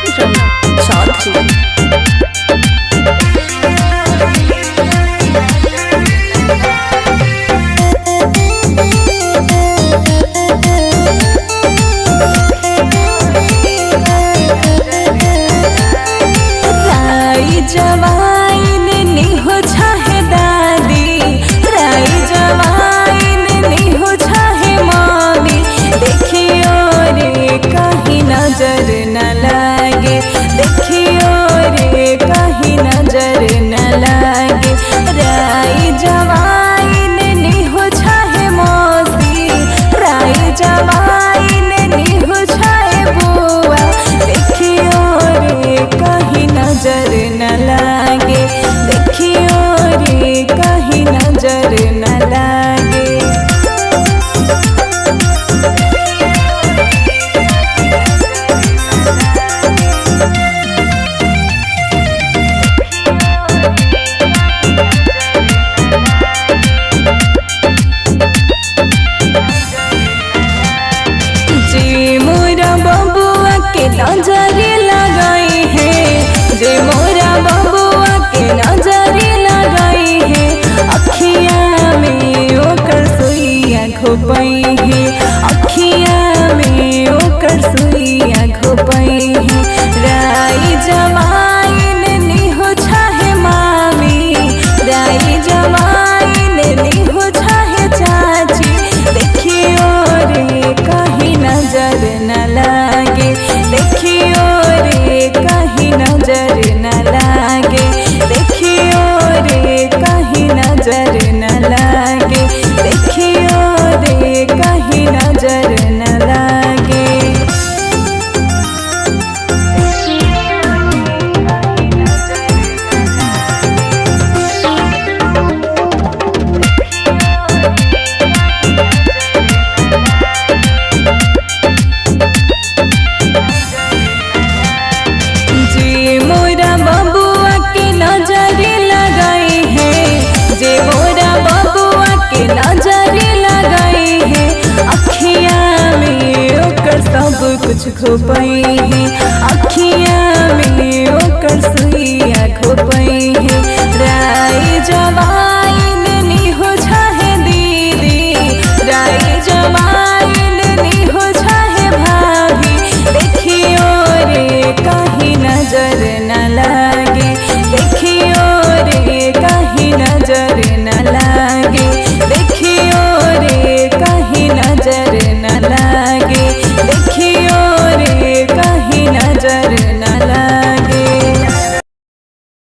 विक्रम चौधरी। राई जवाइन निहो छाहे दादी, राई जवाइन निहो छाहे मामी। देखियो रे कहीं नजर न लागे, देखियो रे कहीं नजर न लागे। राई जवाइन निहो छाहे मौसी, राई जवाइन निहो छाहे बुआ। देखियो रे कहीं नजर न लागे।